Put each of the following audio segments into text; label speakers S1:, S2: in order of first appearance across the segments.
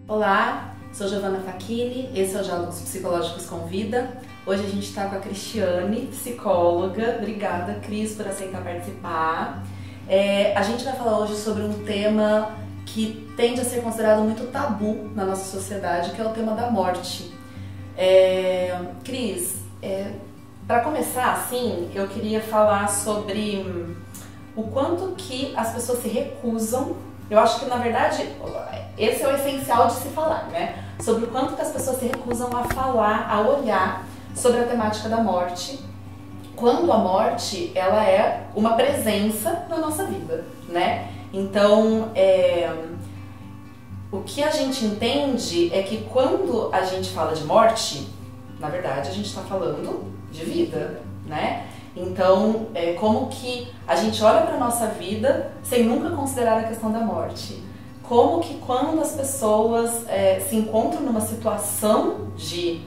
S1: Olá, sou Giovana Facchini, esse é o Diálogos Psicológicos com Vida. Hoje a gente está com a Cristiane, psicóloga. Obrigada, Cris, por aceitar participar. A gente vai falar hoje sobre um tema que tende a ser considerado muito tabu na nossa sociedade, que é o tema da morte. Cris, para começar, assim, eu queria falar sobre o quanto que as pessoas se recusam. Eu acho que, na verdade, esse é o essencial de se falar, né? Sobre o quanto que as pessoas se recusam a falar, a olhar sobre a temática da morte, quando a morte, ela é uma presença na nossa vida, né? Então, o que a gente entende é que quando a gente fala de morte, na verdade, a gente está falando de vida, né? Então, como que a gente olha para a nossa vida sem nunca considerar a questão da morte? Como que quando as pessoas se encontram numa situação de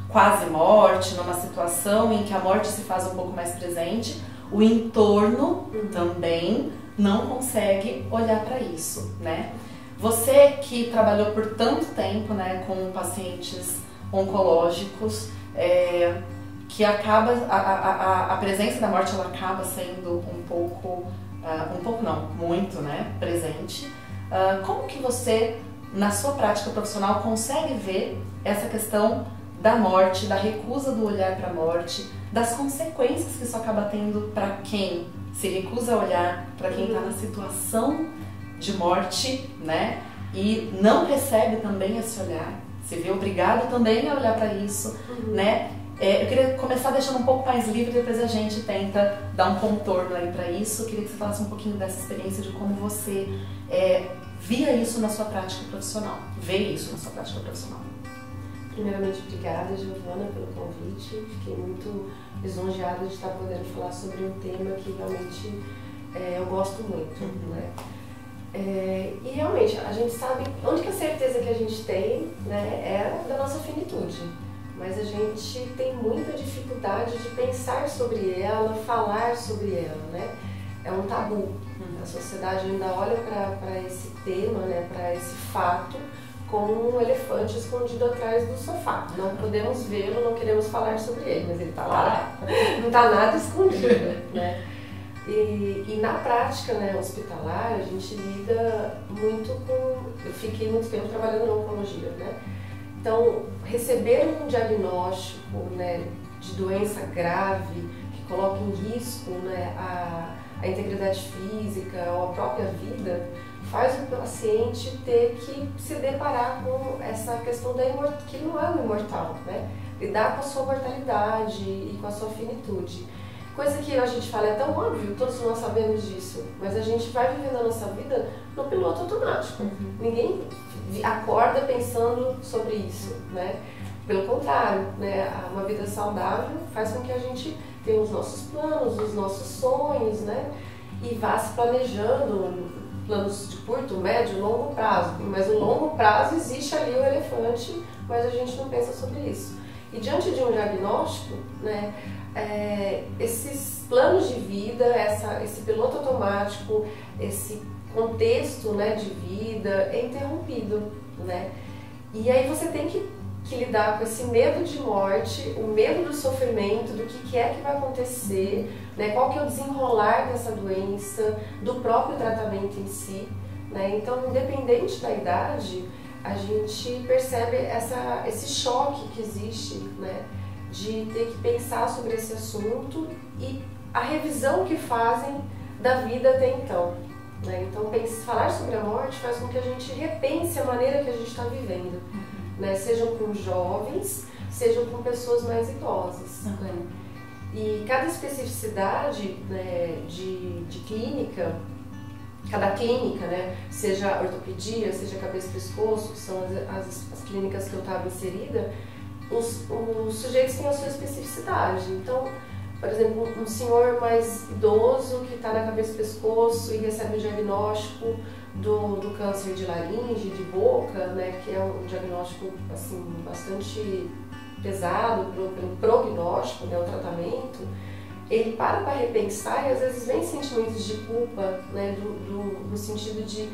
S1: quase morte, numa situação em que a morte se faz um pouco mais presente, o entorno também não consegue olhar para isso, né? Você que trabalhou por tanto tempo, né, com pacientes oncológicos, que acaba, a presença da morte ela acaba sendo muito, né, presente. Como que você, na sua prática profissional, consegue ver essa questão da morte, da recusa do olhar para a morte, das consequências que isso acaba tendo para quem se recusa a olhar, para quem está na situação de morte, né, e não recebe também esse olhar, se vê obrigado também a olhar para isso, né? Eu queria começar deixando um pouco mais livre, depois a gente tenta dar um contorno aí para isso. Eu queria que você falasse um pouquinho dessa experiência, de como você via isso na sua prática profissional, vê isso na sua prática profissional.
S2: Primeiramente, obrigada, Giovana, pelo convite. Fiquei muito lisonjeada de estar podendo falar sobre um tema que realmente eu gosto muito, né? E realmente, a gente sabe, a única certeza que a gente tem, né, é da nossa finitude. Mas a gente tem muita dificuldade de pensar sobre ela, falar sobre ela, né? É um tabu. A sociedade ainda olha para esse tema, né, para esse fato, como um elefante escondido atrás do sofá. Não podemos vê-lo, não queremos falar sobre ele, mas ele está lá. Não está nada escondido, né? E na prática, né, hospitalar, a gente lida muito com... Eu fiquei muito tempo trabalhando na oncologia, né? Então, receber um diagnóstico, né, de doença grave, que coloca em risco, né, a integridade física ou a própria vida, faz o paciente ter que se deparar com essa questão que não é o imortal, né? Lidar com a sua mortalidade e com a sua finitude. Coisa que a gente fala é tão óbvio, todos nós sabemos disso, mas a gente vai vivendo a nossa vida no piloto automático. Ninguém acorda pensando sobre isso, né? Pelo contrário, né? Uma vida saudável faz com que a gente tenha os nossos planos, os nossos sonhos, né? E vá se planejando, planos de curto, médio, longo prazo. Mas no longo prazo existe ali o elefante, mas a gente não pensa sobre isso. E diante de um diagnóstico, né, esses planos de vida, esse piloto automático, esse contexto, né, de vida é interrompido, né? E aí você tem que lidar com esse medo de morte, o medo do sofrimento, do que é que vai acontecer, né? Qual que é o desenrolar dessa doença, do próprio tratamento em si, né? Então, independente da idade, a gente percebe esse choque que existe, né, de ter que pensar sobre esse assunto e a revisão que fazem da vida até então, né? Então, falar sobre a morte faz com que a gente repense a maneira que a gente está vivendo, né? Sejam com jovens, sejam com pessoas mais idosas. E cada especificidade, né, de clínica, cada clínica, né, seja ortopedia, seja cabeça e pescoço, que são as clínicas que eu estava inserida, os sujeitos têm a sua especificidade. Então, por exemplo, um senhor mais idoso que está na cabeça e pescoço e recebe o diagnóstico do câncer de laringe, de boca, né, que é um diagnóstico assim, bastante pesado pelo prognóstico, né, o tratamento, ele para repensar e às vezes vem sentimentos de culpa, né, no sentido de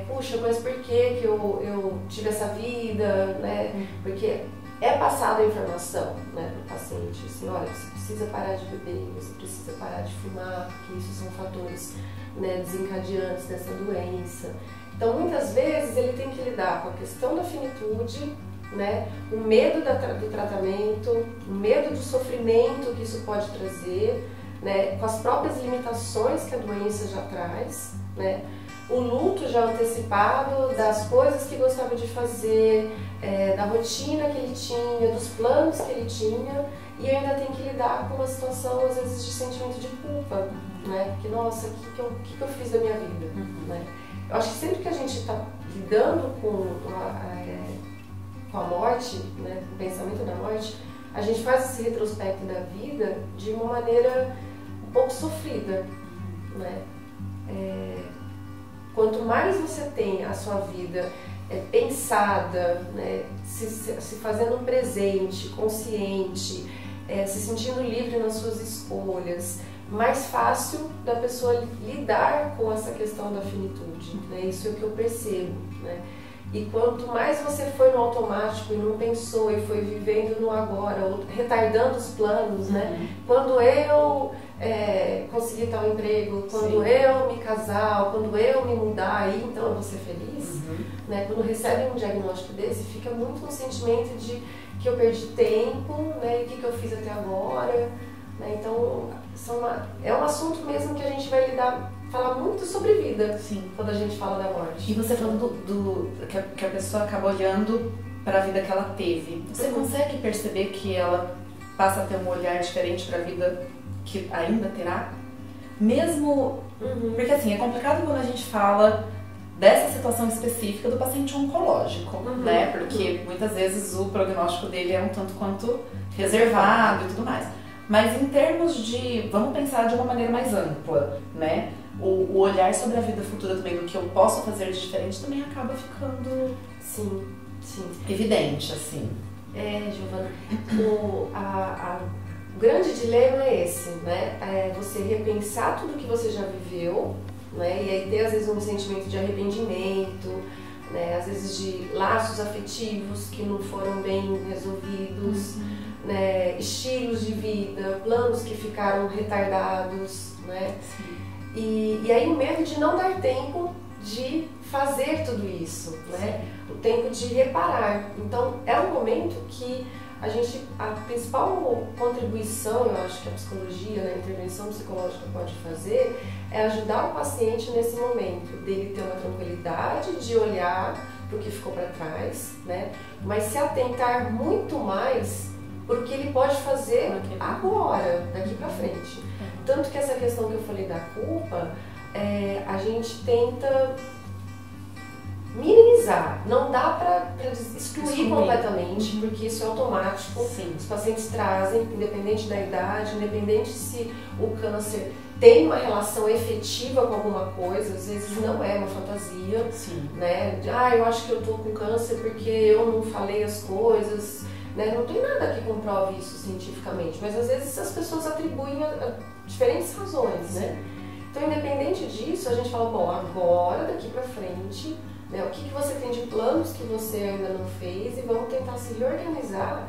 S2: puxa, mas por que eu tive essa vida, né? Porque é passada a informação, né, para o paciente, assim, olha, você precisa parar de beber, você precisa parar de fumar, porque isso são fatores, né, desencadeantes dessa doença. Então, muitas vezes, ele tem que lidar com a questão da finitude, né, o medo do tratamento, o medo do sofrimento que isso pode trazer, né, com as próprias limitações que a doença já traz, né, o luto já antecipado das coisas que gostava de fazer, da rotina que ele tinha, dos planos que ele tinha, e ainda tem que lidar com uma situação, às vezes, de sentimento de culpa, né? Porque, nossa, o que eu fiz da minha vida? Né? Eu acho que sempre que a gente está lidando com a morte, né, com o pensamento da morte, a gente faz esse retrospecto da vida de uma maneira um pouco sofrida, né? Quanto mais você tem a sua vida pensada, né, se fazendo presente, consciente, se sentindo livre nas suas escolhas, mais fácil da pessoa lidar com essa questão da finitude, né? Isso é o que eu percebo, né? E quanto mais você foi no automático e não pensou e foi vivendo no agora, ou retardando os planos, né? Quando eu conseguir tal emprego, quando eu me casar, quando eu me mudar, aí então eu vou ser feliz, né? Quando recebe um diagnóstico desse, fica muito um sentimento de que eu perdi tempo, né? E o que eu fiz até agora, né? Então é um assunto mesmo que a gente vai falar muito sobre vida, quando a gente fala da morte.
S1: E você falando que a pessoa acaba olhando para a vida que ela teve, você consegue perceber que ela passa a ter um olhar diferente para a vida que ainda terá? Mesmo... Porque assim, é complicado quando a gente fala dessa situação específica do paciente oncológico, né? Porque muitas vezes o prognóstico dele é um tanto quanto reservado e tudo mais. Mas em termos de... Vamos pensar de uma maneira mais ampla, né? O olhar sobre a vida futura também, do que eu posso fazer de diferente, também acaba ficando...
S2: Sim.
S1: Evidente, assim.
S2: Giovana, o grande dilema é esse, né? Você repensar tudo que você já viveu, né? E aí ter às vezes um sentimento de arrependimento, né? Às vezes de laços afetivos que não foram bem resolvidos, né? Estilos de vida, planos que ficaram retardados, né? E aí o medo de não dar tempo de fazer tudo isso, né? O tempo de reparar. Então é um momento que a principal contribuição, eu acho que a psicologia, né, a intervenção psicológica pode fazer, é ajudar o paciente nesse momento, dele ter uma tranquilidade de olhar para o que ficou para trás, né, mas se atentar muito mais para o que ele pode fazer agora, daqui para frente. Tanto que essa questão que eu falei da culpa, a gente tenta minimizar, não dá para excluir completamente, porque isso é automático. Os pacientes trazem, independente da idade, independente se o câncer tem uma relação efetiva com alguma coisa, às vezes não é uma fantasia, né? Eu acho que eu tô com câncer porque eu não falei as coisas, né? Não tem nada que comprove isso cientificamente, mas às vezes as pessoas atribuem a diferentes razões, né? Então, independente disso, a gente fala, bom, agora, daqui pra frente, né, o que você tem de planos que você ainda não fez, e vamos tentar se reorganizar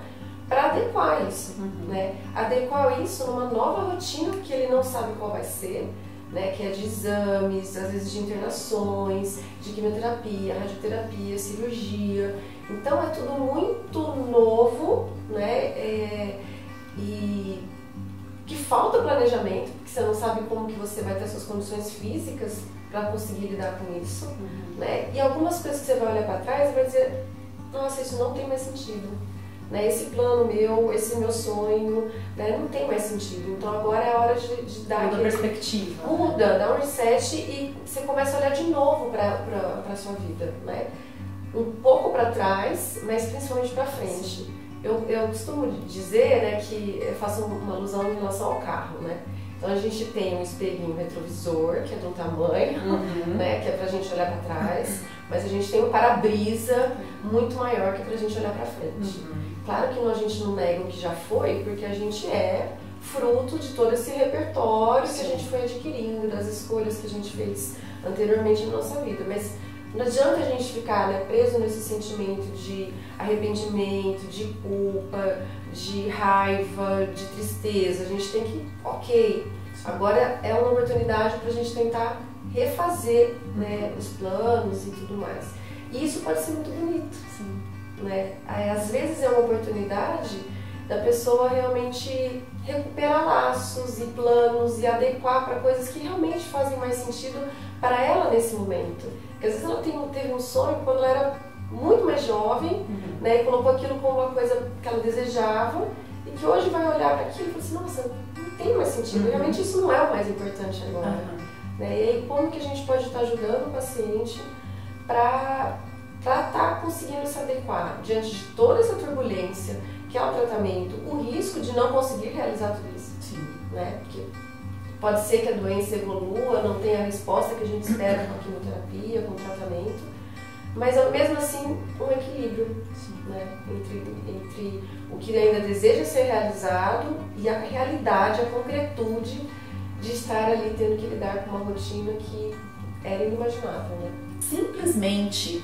S2: para adequar isso, né? Adequar isso numa nova rotina que ele não sabe qual vai ser, né? Que é de exames, às vezes de internações, de quimioterapia, radioterapia, cirurgia. Então é tudo muito novo, né? E que falta planejamento, porque você não sabe como que você vai ter suas condições físicas para conseguir lidar com isso, né? E algumas coisas que você vai olhar para trás e vai dizer, nossa, isso não tem mais sentido, né? Esse plano meu, esse meu sonho, né? Não tem mais sentido. Então agora é a hora de dar
S1: muda a perspectiva,
S2: muda, dá um reset e você começa a olhar de novo para a sua vida, né? Um pouco para trás, mas principalmente para frente. Eu costumo dizer, né, que eu faço uma alusão em relação ao carro, né? Então a gente tem um espelhinho retrovisor, que é de um tamanho, né, que é pra gente olhar para trás, mas a gente tem um para-brisa muito maior que é pra gente olhar para frente. Claro que a gente não nega o que já foi, porque a gente é fruto de todo esse repertório que a gente foi adquirindo, das escolhas que a gente fez anteriormente na nossa vida. Mas não adianta a gente ficar, né, preso nesse sentimento de arrependimento, de culpa, de raiva, de tristeza. A gente tem que, ok, agora é uma oportunidade para a gente tentar refazer, né, os planos e tudo mais. E isso pode ser muito bonito.
S1: Sim.
S2: Né? Aí, às vezes é uma oportunidade da pessoa realmente recuperar laços e planos e adequar para coisas que realmente fazem mais sentido para ela nesse momento. Porque às vezes ela teve um sonho quando ela era muito mais jovem, né, e colocou aquilo como uma coisa que ela desejava, e que hoje vai olhar para aquilo e falar assim, nossa, não tem mais sentido, realmente isso não é o mais importante agora. Né? E aí como que a gente pode estar ajudando o paciente para estar conseguindo se adequar diante de toda essa turbulência que é o tratamento, o risco de não conseguir realizar tudo isso.
S1: Sim.
S2: Né? Porque pode ser que a doença evolua, não tenha a resposta que a gente espera com a quimioterapia, com o tratamento, mas mesmo assim um equilíbrio, né? entre o que ainda deseja ser realizado e a realidade, a concretude de estar ali tendo que lidar com uma rotina que era inimaginável. Né?
S1: Simplesmente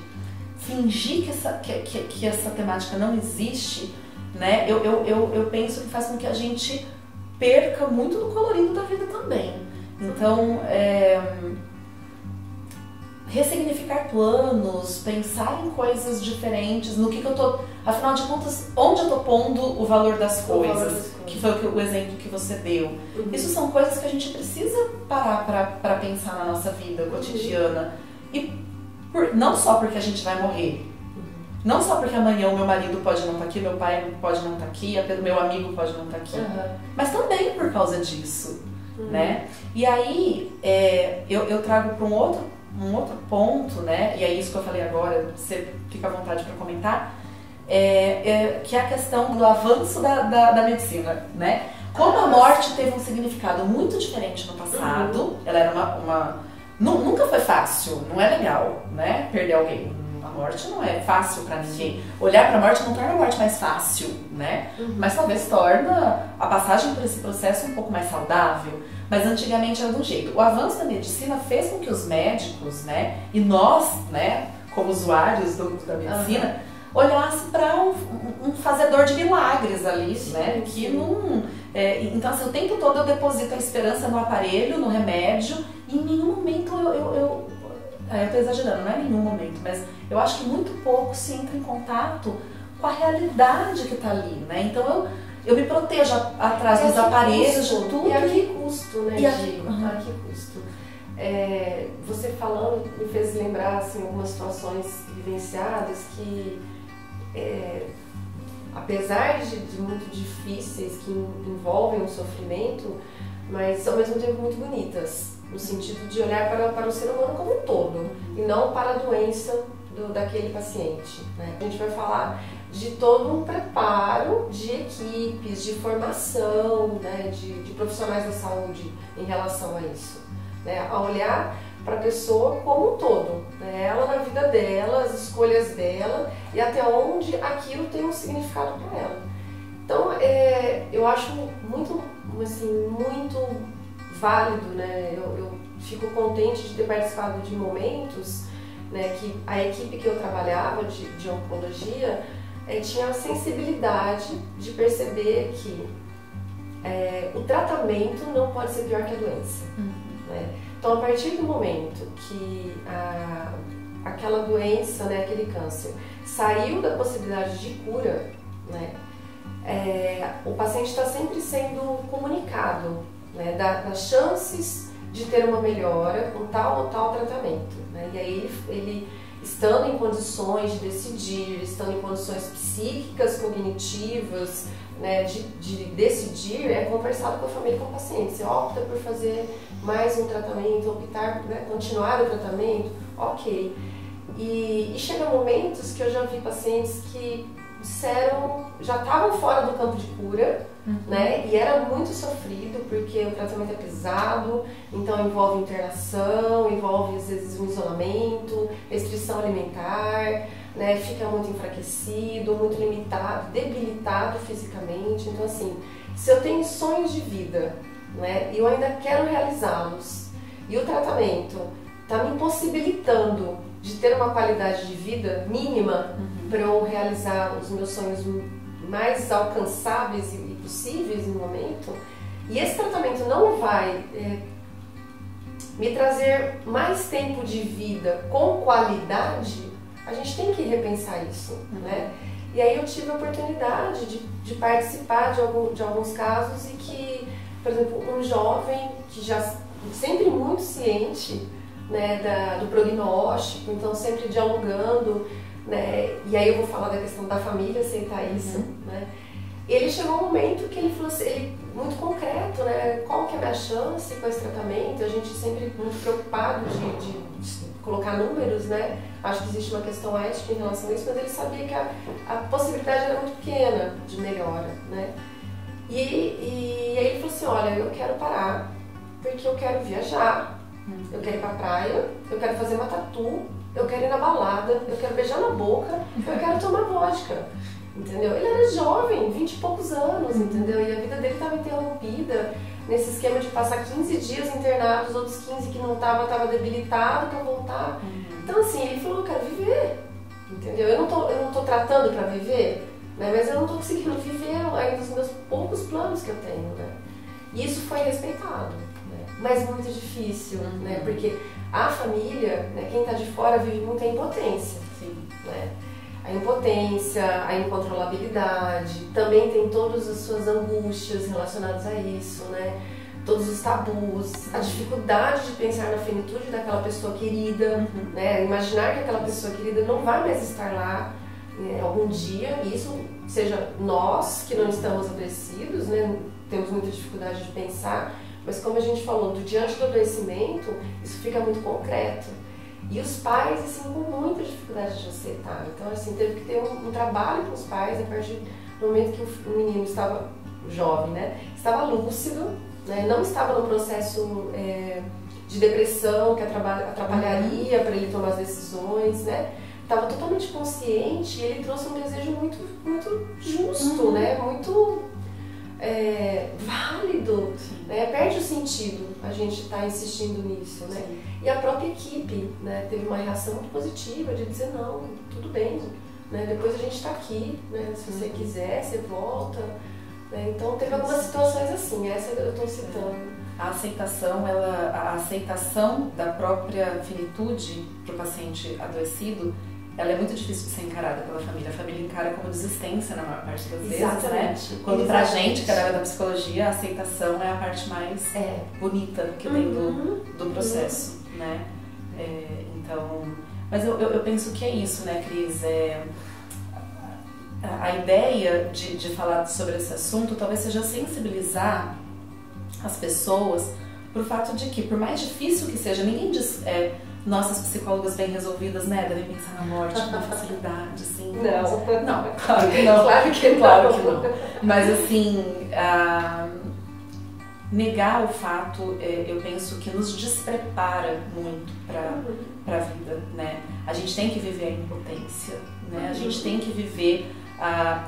S1: fingir que essa temática não existe, né? Eu penso que faz com que a gente perca muito do colorido da vida também. Então, ressignificar planos, pensar em coisas diferentes, no que eu tô, afinal de contas, onde eu tô pondo o valor das coisas, que foi o exemplo que você deu. Isso são coisas que a gente precisa parar para pensar na nossa vida cotidiana. E não só porque a gente vai morrer, não só porque amanhã o meu marido pode não estar aqui, meu pai pode não estar aqui, meu amigo pode não estar aqui, mas também por causa disso, né? E aí eu trago para um outro ponto, né? E é isso que eu falei agora, você fica à vontade para comentar, que é a questão do avanço da medicina, né? Como a morte teve um significado muito diferente no passado, ela era nunca foi fácil, não é legal, né? Perder alguém. A morte não é fácil para ninguém. Olhar para a morte não torna a morte mais fácil, né? Mas talvez torna a passagem por esse processo um pouco mais saudável. Mas antigamente era de um jeito. O avanço da medicina fez com que os médicos, né, e nós, né, como usuários da medicina, olhasse para um fazedor de milagres ali, né? Que não. Então, assim, o tempo todo eu deposito a esperança no aparelho, no remédio, e em nenhum momento eu tô exagerando, não é em nenhum momento, mas eu acho que muito pouco se entra em contato com a realidade que está ali, né? Então eu me protejo atrás dos aparelhos, de tudo.
S2: E a que custo, né,
S1: Gi?
S2: A que custo? Você falando me fez lembrar assim, algumas situações vivenciadas que, apesar de muito difíceis, que envolvem o sofrimento, mas ao mesmo tempo muito bonitas, no sentido de olhar para o ser humano como um todo, e não para a doença daquele paciente. Né? A gente vai falar de todo um preparo de equipes, de formação, né, de profissionais da saúde em relação a isso. Né? A olhar para a pessoa como um todo, né? Ela na vida dela, as escolhas dela e até onde aquilo tem um significado para ela. Então, eu acho muito, assim, muito válido, né? Eu fico contente de ter participado de momentos, né, que a equipe que eu trabalhava de oncologia tinha a sensibilidade de perceber que o tratamento não pode ser pior que a doença. Né? Então, a partir do momento que aquela doença, né, aquele câncer, saiu da possibilidade de cura, né, o paciente está sempre sendo comunicado, né, das chances de ter uma melhora com tal ou tal tratamento. Né? E aí ele estando em condições de decidir, estando em condições psíquicas, cognitivas, né, de decidir, é conversado com a família e com o paciente. Você opta por fazer mais um tratamento, optar, né, continuar o tratamento, ok. E chega momentos que eu já vi pacientes que já estavam fora do campo de cura, né? E era muito sofrido porque o tratamento é pesado, então envolve internação, envolve às vezes um isolamento, restrição alimentar, né? Fica muito enfraquecido, muito limitado, debilitado fisicamente. Então assim, Se eu tenho sonhos de vida, né, e eu ainda quero realizá-los, e o tratamento está me impossibilitando de ter uma qualidade de vida mínima para eu realizar os meus sonhos mais alcançáveis e possíveis no momento, e esse tratamento não vai me trazer mais tempo de vida com qualidade, a gente tem que repensar isso, né? E aí eu tive a oportunidade de participar de alguns casos e que, por exemplo, um jovem que já sempre muito ciente, né, do prognóstico, então sempre dialogando, né, e aí eu vou falar da questão da família aceitar isso, né? Ele chegou um momento que ele falou assim, muito concreto, né, qual que é a minha chance com esse tratamento, a gente sempre muito preocupado de colocar números, né, acho que existe uma questão ética em relação a isso, mas ele sabia que a possibilidade era muito pequena de melhora, né, e aí ele falou assim, olha, eu quero parar, porque eu quero viajar, eu quero ir pra praia, eu quero fazer uma tatu, eu quero ir na balada, eu quero beijar na boca, eu quero tomar vodka. Entendeu? Ele era jovem, 20 e poucos anos, entendeu? E a vida dele estava interrompida nesse esquema de passar 15 dias internados, outros 15 que não estava debilitado para voltar. Então assim, ele falou, eu quero viver, entendeu? Eu não tô tratando para viver, né? Mas eu não tô conseguindo viver ainda os meus poucos planos que eu tenho, né? E isso foi respeitado, né? Mas muito difícil, né? Porque a família, né, quem está de fora vive muita impotência, né? A impotência, a incontrolabilidade, também tem todas as suas angústias relacionadas a isso, né? Todos os tabus, a dificuldade de pensar na finitude daquela pessoa querida, né? Imaginar que aquela pessoa querida não vai mais estar lá algum dia, e isso seja nós que não estamos adoecidos, né? Temos muita dificuldade de pensar, mas como a gente falou, diante do adoecimento, isso fica muito concreto. E os pais, assim, com muita dificuldade de aceitar. Então, assim, teve que ter um trabalho com os pais a partir do momento que o menino estava jovem, né? Estava lúcido, né? Não estava no processo de depressão que atrapalharia para ele tomar as decisões, né? Estava totalmente consciente e ele trouxe um desejo muito, muito justo, né? Muito válido, né? Perde o sentido a gente estar insistindo nisso, né? E a própria equipe, né, teve uma reação muito positiva de dizer não, tudo bem, né? Depois a gente está aqui, né? Se você quiser, você volta, né? Então teve algumas situações assim, essa eu estou citando.
S1: A aceitação da própria finitude para o paciente adoecido, ela é muito difícil de ser encarada pela família. A família encara como desistência na maior parte das vezes, né? Quando pra gente, que é da área da psicologia, a aceitação é a parte mais bonita que tem do processo, né? Então, mas eu penso que é isso, né, Cris? A ideia de falar sobre esse assunto talvez seja sensibilizar as pessoas pro fato de que, por mais difícil que seja, ninguém diz... nossas psicólogas bem resolvidas, né, devem pensar na morte com facilidade, assim. Não, claro que não. Claro que não. Mas assim, negar o fato, eu penso que nos desprepara muito para a vida, né? A gente tem que viver a impotência, né? A gente tem que viver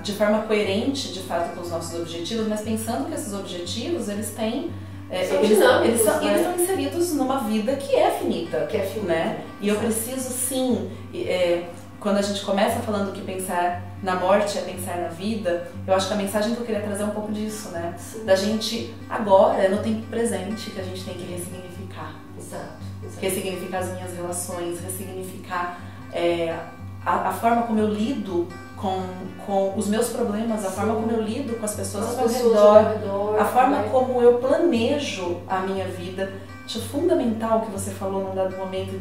S1: de forma coerente, de fato, com os nossos objetivos, mas pensando que esses objetivos, eles têm eles estão inseridos numa vida que é finita, né? E eu preciso sim, quando a gente começa falando que pensar na morte é pensar na vida, eu acho que a mensagem que eu queria trazer é um pouco disso, né? Sim. Da gente agora, no tempo presente, que a gente tem que ressignificar.
S2: Exato.
S1: Ressignificar as minhas relações, ressignificar a forma como eu lido com os meus problemas, a forma como eu lido com as pessoas ao meu redor, a forma como eu planejo a minha vida. Acho fundamental o que você falou num dado momento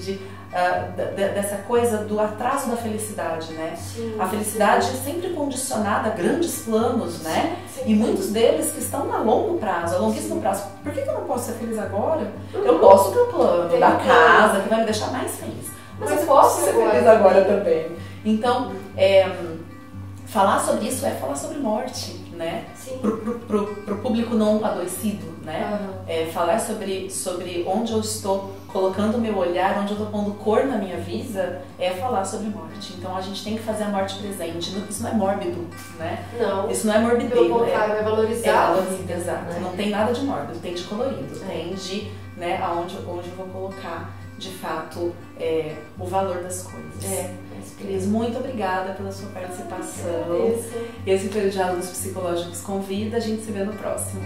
S1: dessa coisa do atraso da felicidade, né? Sim, a felicidade é sempre condicionada a grandes planos, né? Sim. E muitos deles que estão a longo prazo, a longuíssimo prazo. Por que eu não posso ser feliz agora? Eu posso ter o plano da casa, que vai me deixar mais feliz. Mas eu posso ser feliz agora também. Então, falar sobre isso é falar sobre morte, né?
S2: Sim.
S1: Pro público não adoecido, né? Falar sobre onde eu estou colocando o meu olhar, onde eu estou pondo cor na minha vida, é falar sobre morte. Então a gente tem que fazer a morte presente. Isso não é mórbido, né?
S2: Não.
S1: Isso não é morbidez.
S2: Pelo contrário, é valorizar.
S1: Exato. Né? Não tem nada de mórbido, tem de colorido, tem de, né, onde eu vou colocar de fato o valor das coisas. Cris, muito obrigada pela sua participação. Esse foi o Diálogos Psicológicos Convida, a gente se vê no próximo.